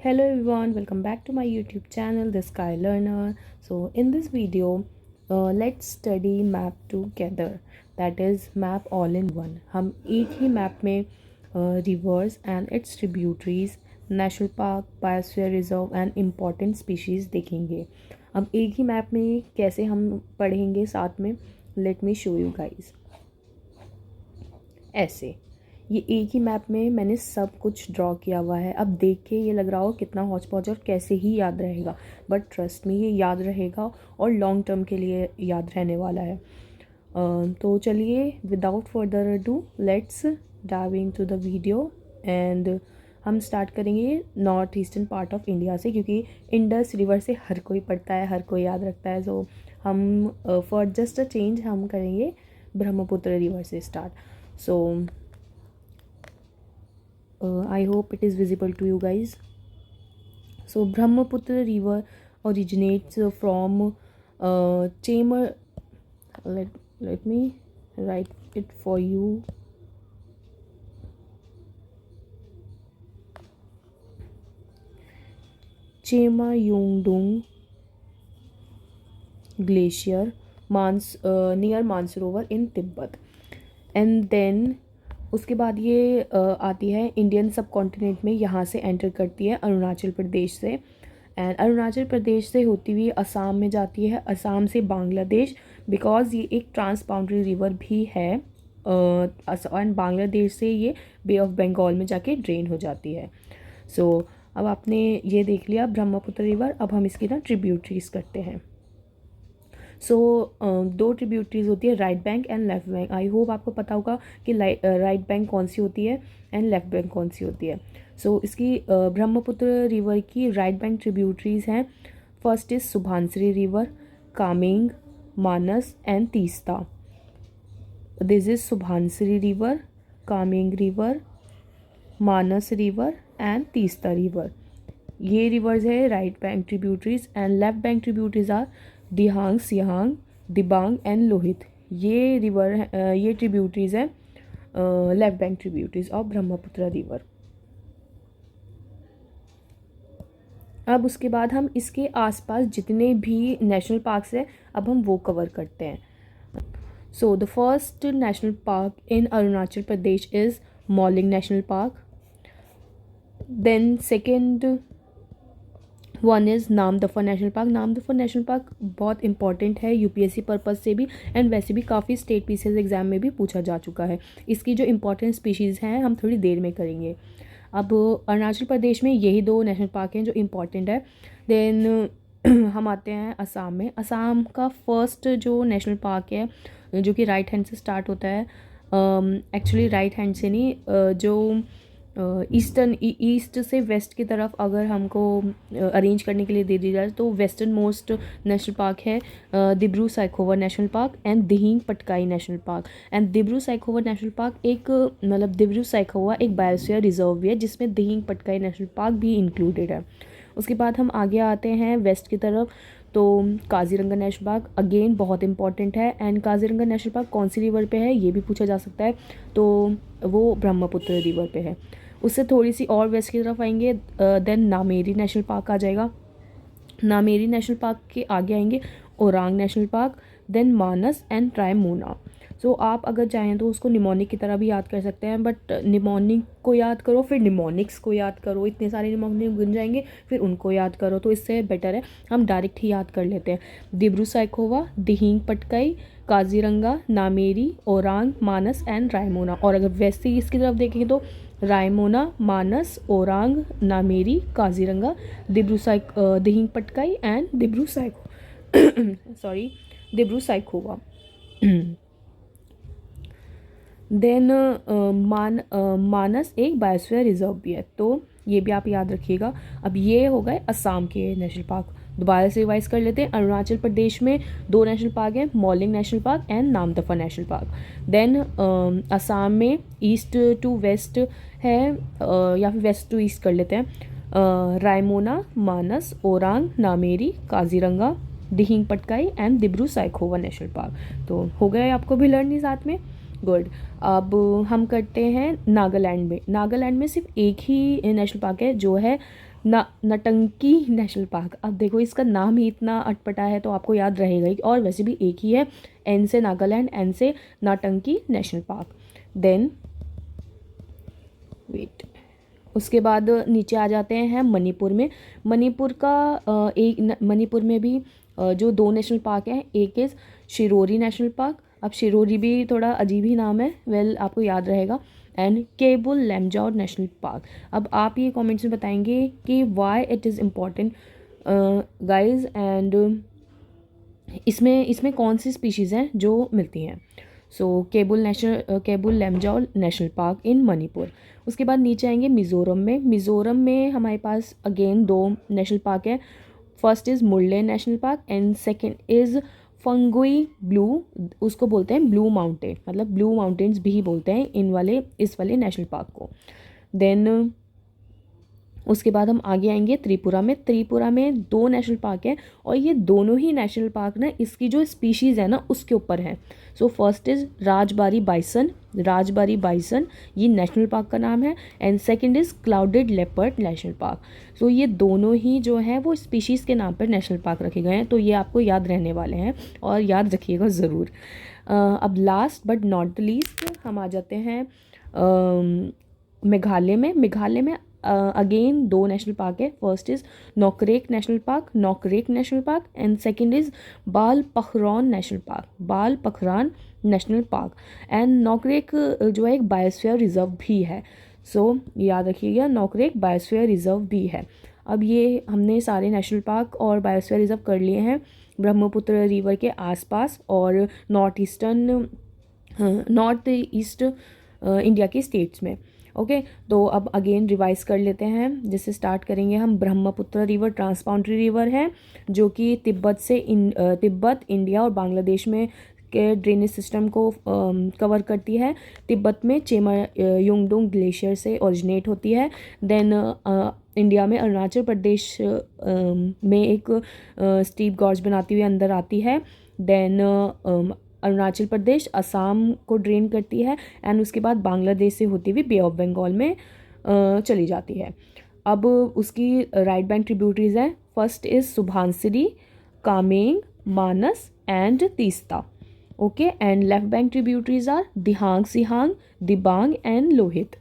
Hello everyone, welcome back to my YouTube channel, The Sky Learner. So in this video, let's study map together. That is map all in one. हम एक ही map में rivers and its tributaries, national park, biosphere reserve and important species देखेंगे. अब एक ही map में कैसे हम पढ़ेंगे साथ में, let me show you guys. ऐसे ये एक ही मैप में मैंने सब कुछ ड्रॉ किया हुआ है. अब देख के ये लग रहा हो कितना हौच पौच और कैसे ही याद रहेगा, बट ट्रस्ट में ये याद रहेगा और लॉन्ग टर्म के लिए याद रहने वाला है. तो चलिए without further ado let's dive into the video. And हम स्टार्ट करेंगे north eastern part of India से, क्योंकि इंडस रिवर से हर कोई पढ़ता है, हर कोई याद रखता है. सो हम फॉर जस्ट अ चेंज हम करेंगे ब्रह्मपुत्र रिवर से start. So I hope it is visible to you guys. So Brahmaputra river originates from Chamar. Let me write it for you. Chemayungdung glacier near Mansarovar in Tibet. And then उसके बाद ये आती है Indian सब continent में, यहाँ से enter करती है अरुणाचल प्रदेश से. एंड अरुणाचल प्रदेश से होती हुई असम में जाती है, असम से बांग्लादेश, बिकॉज ये एक ट्रांस बाउंड्री रिवर भी है. एंड बांग्लादेश से ये बे ऑफ बंगाल में जाके ड्रेन हो जाती है. सो अब आपने ये देख लिया ब्रह्मपुत्र रिवर. अब हम इसकी ना ट्रिब्यूटरीज करते हैं. सो दो ट्रिब्यूटरीज होती है, right bank and left bank. I hope आपको पता होगा कि राइट बैंक कौन सी होती है एंड लेफ़्ट बैंक कौन सी होती है. सो इसकी ब्रह्मपुत्र रिवर की राइट बैंक ट्रिब्यूटरीज हैं. First is Subansiri river, Kameng, Manas and Teesta. This is Subansiri river, Kameng river, Manas river and Teesta river. ये रिवर्स है right bank tributaries. And left bank tributaries are Dihang, Siang, Dibang and Lohit. ये रिवर ये ट्रिब्यूटरीज हैं left bank tributaries of Brahmaputra river. अब उसके बाद हम इसके आसपास जितने भी नेशनल पार्क्स हैं अब हम वो कवर करते हैं. So the first national park in Arunachal Pradesh is Mouling national park. Then second one is Namdapha national park. Namdapha national park बहुत इंपॉर्टेंट है यूपीएससी पर्पज़ से भी, एंड वैसे भी काफ़ी स्टेट पीसीएस एग्ज़ाम में भी पूछा जा चुका है. इसकी जो इंपॉर्टेंट स्पीशीज़ हैं हम थोड़ी देर में करेंगे. अब अरुणाचल प्रदेश में यही दो नेशनल पार्क हैं जो इम्पॉर्टेंट है. देन हम आते हैं असम में. असम का फर्स्ट जो नेशनल पार्क है जो कि राइट हैंड से स्टार्ट होता है, एक्चुअली राइट हैंड से नहीं, जो ईस्ट से वेस्ट की तरफ अगर हमको अरेंज करने के लिए दे दी जाए तो वेस्टर्न मोस्ट नेशनल पार्क है Dibru Saikhowa national park and Dihing Patkai national park. And Dibru Saikhowa national park एक मतलब दिब्रू साइखोवा एक बायोस्फीयर रिजर्व भी है जिसमें दिहिंग पटकाई नेशनल पार्क भी इंक्लूडेड है. उसके बाद हम आगे आते हैं वेस्ट की तरफ, तो काजीरंगा नेशनल पार्क अगेन बहुत इंपॉर्टेंट है. एंड काजीरंगा नेशनल पार्क कौन सी रिवर पे है ये भी पूछा जा सकता है, तो वो ब्रह्मपुत्र रिवर पे है. उससे थोड़ी सी और वेस्ट की तरफ आएंगे, देन नामेरी नेशनल पार्क आ जाएगा. नामेरी नेशनल पार्क के आगे आएंगे Orang national park, then Manas and Raimona. So आप अगर चाहें तो उसको निमोनिक की तरह भी याद कर सकते हैं, बट निमोनिक को याद करो फिर निमोनिक्स को याद करो, इतने सारे निमोनिक बन जाएंगे, फिर उनको याद करो, तो इससे बेटर है हम डायरेक्ट ही याद कर लेते हैं. दिब्रू साइखोवा, दिहिंग पटकाई, काजीरंगा, नामेरी, ओरांग, मानस एंड रायमोना. और अगर वैसे ही इसकी तरफ देखेंगे तो रायमोना, मानस, ओरांग, नामेरी, काजीरंगा, दिहिंग पटकाई एंड दिब्रू साइखोवा. देन मानस एक बायोस्फीयर रिजर्व भी है, तो ये भी आप याद रखिएगा. अब ये हो गए असम के नेशनल पार्क. दोबारा से रिवाइज कर लेते हैं. अरुणाचल प्रदेश में दो नेशनल पार्क हैं, Mouling national park and Namdapha national park. Then Assam में ईस्ट टू वेस्ट है, या फिर वेस्ट टू ईस्ट कर लेते हैं, Raimona, Manas, Orang, Nameri, Kaziranga, Dihing Patkai and Dibru Saikhowa national park. तो हो गया आपको भी लर्न साथ में. गुड. अब हम करते हैं नागालैंड में. नागालैंड में सिर्फ एक ही नेशनल पार्क है जो है नटंकी नेशनल पार्क। अब देखो इसका नाम ही इतना अटपटा है तो आपको याद रहेगा ही, और वैसे भी एक ही है, एन से नागालैंड, एन से नटंकी नेशनल पार्क। देन वेट, उसके बाद नीचे आ जाते हैं मणिपुर में। मणिपुर का मणिपुर में भी जो 2 नेशनल पार्क हैं, एक इज़ शिरोरी नेशनल पार्क। अब शिरोरी भी थोड़ा अजीब ही नाम है, वेल आपको याद रहेगा, and Keibul Lamjao national park. अब आप ये कमेंट्स में बताएंगे कि why it is important guys, and इसमें कौन सी स्पीशीज़ हैं जो मिलती हैं। So Keibul Lamjao national park in Manipur. उसके बाद नीचे आएंगे मिज़ोरम में। मिज़ोरम में हमारे पास अगेन 2 नेशनल पार्क है। First is Murlen national park and second is Phawngpui blue, उसको बोलते हैं ब्लू माउंटेन, मतलब ब्लू माउंटेन्स भी बोलते हैं इस वाले नेशनल पार्क को। देन उसके बाद हम आगे आएंगे त्रिपुरा में। त्रिपुरा में 2 नेशनल पार्क है, और ये दोनों ही नेशनल पार्क ना इसकी जो स्पीशीज़ है ना उसके ऊपर है। So first is Rajbari bison, ये नेशनल पार्क का नाम है, and second is clouded leopard national park. So ये दोनों ही जो है वो स्पीशीज़ के नाम पर नेशनल पार्क रखे गए हैं, तो ये आपको याद रहने वाले हैं और याद रखिएगा ज़रूर। अब last but not the least हम आ जाते हैं मेघालय में। मेघालय में अगेन 2 नेशनल पार्क है। First is Nokrek national park and second is बाल पखरान नेशनल पार्क। एंड नोकरेक जो है एक बायोस्फीयर रिजर्व भी है। सो याद रखिएगा, नोकरेक बायोस्फीयर रिजर्व भी है। अब ये हमने सारे नेशनल पार्क और बायोस्फीयर रिजर्व कर लिए हैं ब्रह्मपुत्र रिवर के आसपास और नॉर्थ ईस्ट इंडिया के स्टेट्स में। ओके, तो अब अगेन रिवाइज कर लेते हैं। जैसे स्टार्ट करेंगे हम, ब्रह्मपुत्र रिवर ट्रांसबाउंड्री रिवर है जो कि तिब्बत, इंडिया और बांग्लादेश में के ड्रेनेज सिस्टम को कवर करती है। तिब्बत में चेमा युंगडुंग ग्लेशियर से ओरिजिनेट होती है। देन इंडिया में अरुणाचल प्रदेश में एक स्टीप गॉर्ज बनाती हुई अंदर आती है। देन अरुणाचल प्रदेश असम को ड्रेन करती है, एंड उसके बाद बांग्लादेश से होती हुई बे ऑफ बंगाल में चली जाती है। अब उसकी राइट बैंक ट्रिब्यूटरीज हैं। First is Subansiri, Kameng, Manas and Teesta. Okay, and left bank tributaries are Dihang, Siang, Dibang and Lohit.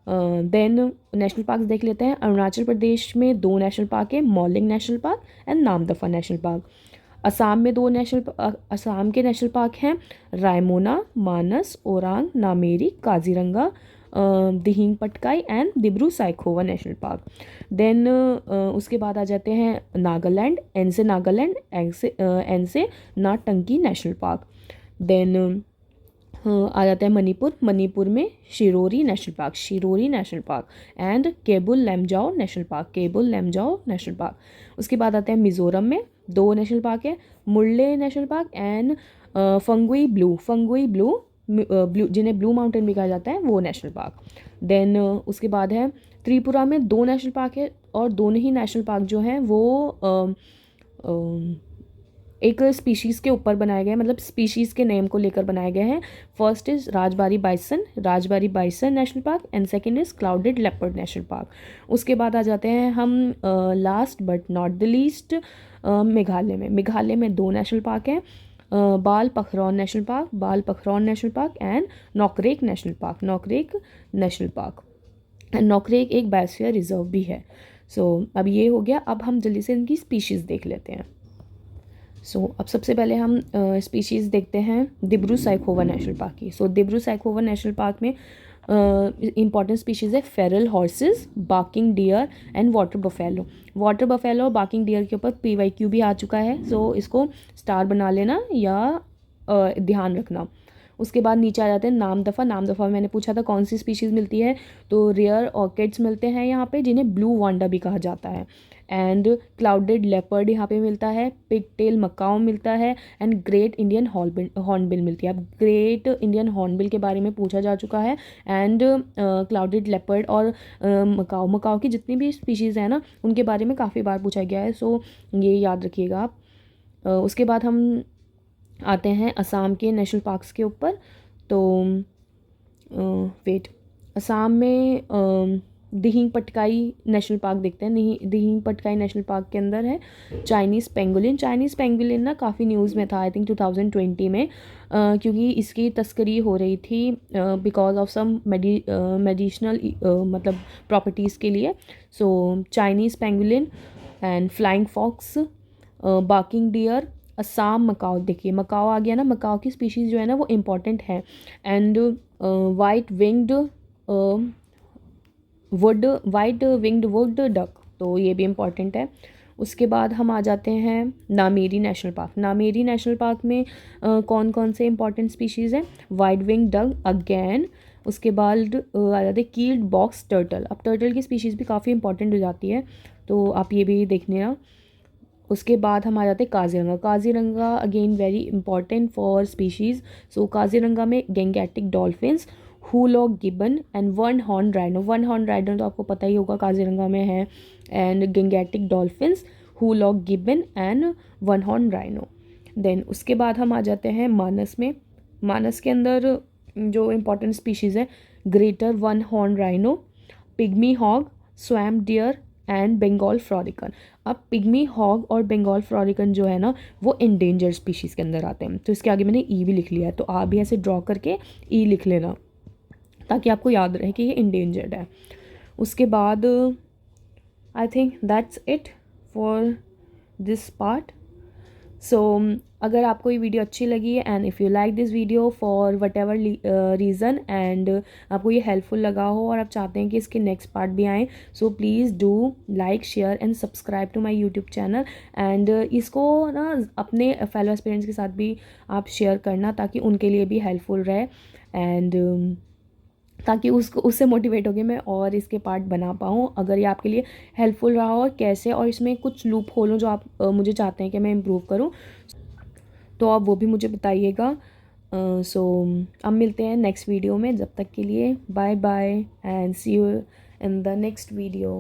Then national park देख लेते हैं। अरुणाचल प्रदेश में 2 नेशनल पार्क है, Mouling national park and Namdapha national park. Assam में असम के नेशनल पार्क हैं Raimona, Manas, Orang, Nameri, Kaziranga, Dihing Patkai and Dibru Saikhowa national park. Then उसके बाद आ जाते हैं नागालैंड, एन से नाटंकी नेशनल पार्क। देन आ जाता है मणिपुर में Shirui national park and Keibul Lamjao national park. उसके बाद आते हैं मिज़ोरम में 2 नेशनल पार्क है, मुरले नेशनल पार्क एंड फंगुई ब्लू जिन्हें ब्लू माउंटेन भी कहा जाता है, वो नेशनल पार्क। देन उसके बाद है त्रिपुरा में 2 नेशनल पार्क है, और दोनों ही नेशनल पार्क जो हैं वो एक स्पीशीज़ के ऊपर बनाए गए हैं, मतलब स्पीशीज़ के नेम को लेकर बनाए गए हैं। First is Rajbari bison national park and second is clouded leopard national park. उसके बाद आ जाते हैं हम last but not the least Meghalaya में 2 नेशनल पार्क हैं, Balpakram national park and Nokrek national park. And Nokrek एक बायोस्फीयर रिजर्व भी है। सो अब ये हो गया। अब हम जल्दी से इनकी स्पीशीज़ देख लेते हैं। अब सबसे पहले हम स्पीशीज़ देखते हैं दिब्रू साइखोवा नेशनल पार्क की। दिब्रू साइखोवा नेशनल पार्क में इंपॉर्टेंट स्पीशीज़ है Feral horses, barking deer and water buffalo और बार्किंग डियर के ऊपर PYQ भी आ चुका है, सो इसको स्टार बना लेना या ध्यान रखना। उसके बाद नीचे आ जाते हैं नामदफ़ा मैंने पूछा था कौन सी स्पीशीज़ मिलती है, तो रेयर ऑर्किड्स मिलते हैं यहाँ पे जिन्हें ब्लू वांडा भी कहा जाता है, एंड क्लाउडेड लेपर्ड यहाँ पे मिलता है, पिग टेल मकाओ मिलता है, एंड ग्रेट इंडियन हॉर्नबिल मिलती है। अब ग्रेट इंडियन हॉर्नबिल के बारे में पूछा जा चुका है, एंड क्लाउडेड लेपर्ड और मकाओ की जितनी भी स्पीशीज़ हैं ना उनके बारे में काफ़ी बार पूछा गया है, सो ये याद रखिएगा आप। उसके बाद हम आते हैं असम के नेशनल पार्क्स के ऊपर। तो असम में दिहिंग पटकाई नेशनल पार्क देखते हैं। दिहिंग पटकाई नेशनल पार्क के अंदर है चाइनीज़ पेंगोलिन। चाइनीज़ पेंगोलिन ना काफ़ी न्यूज़ में था, आई थिंक 2020 में, क्योंकि इसकी तस्करी हो रही थी बिकॉज ऑफ सम मेडिसिनल मतलब प्रॉपर्टीज़ के लिए। So Chinese pangolin and flying fox, barking deer, Assam macaque. देखिए मकाओ आ गया ना, मकाओ की स्पीशीज़ जो है ना वो इम्पॉर्टेंट है। And white winged wood duck, तो ये भी इम्पॉर्टेंट है। उसके बाद हम आ जाते हैं Nameri national park. Nameri national park में कौन कौन से इंपॉर्टेंट स्पीशीज़ हैं? White wing duck again. उसके बाद आ जाते हैं कील्ड बॉक्स टर्टल। अब टर्टल की स्पीशीज़ भी काफ़ी इंपॉर्टेंट हो जाती है, तो आप ये भी देखने ना। उसके बाद हम आ जाते हैं Kaziranga. Kaziranga again very important for species. So Kaziranga में gangetic dolphins, hoolock gibbon and one horn rhino. One horn rhino तो आपको पता ही होगा काजीरंगा में है। And gangetic dolphins, hoolock gibbon and one horn rhino. Then उसके बाद हम आ जाते हैं मानस में। मानस के अंदर जो इम्पोर्टेंट स्पीशीज़ है, greater one horn rhino, pygmy hog, swamp deer and Bengal florican. अब पिग्मी हॉग और बंगाल फ्लोरिकन जो है ना वो इंडेंजर स्पीशीज़ के अंदर आते हैं। तो इसके आगे मैंने ई भी लिख लिया है, तो आप भी ऐसे ड्रॉ करके ई लिख लेना ताकि आपको याद रहे कि ये इंडेंजर्ड है। उसके बाद I think that's it for this part. So अगर आपको ये वीडियो अच्छी लगी है and if you like this video for whatever reason and आपको ये हेल्पफुल लगा हो और आप चाहते हैं कि इसके नेक्स्ट पार्ट भी आएँ, so please do like share and subscribe to my YouTube channel. And इसको ना अपने फेलो एस्पिरेंट्स के साथ भी आप शेयर करना ताकि उनके लिए भी हेल्पफुल रहे एंड ताकि उससे मोटिवेट होकर मैं और इसके पार्ट बना पाऊँ। अगर ये आपके लिए हेल्पफुल रहा हो और कैसे, और इसमें कुछ लूप होल हो जो आप मुझे चाहते हैं कि मैं इम्प्रूव करूँ, तो आप वो भी मुझे बताइएगा। सो अब मिलते हैं नेक्स्ट वीडियो में। जब तक के लिए bye bye and see you in the next video.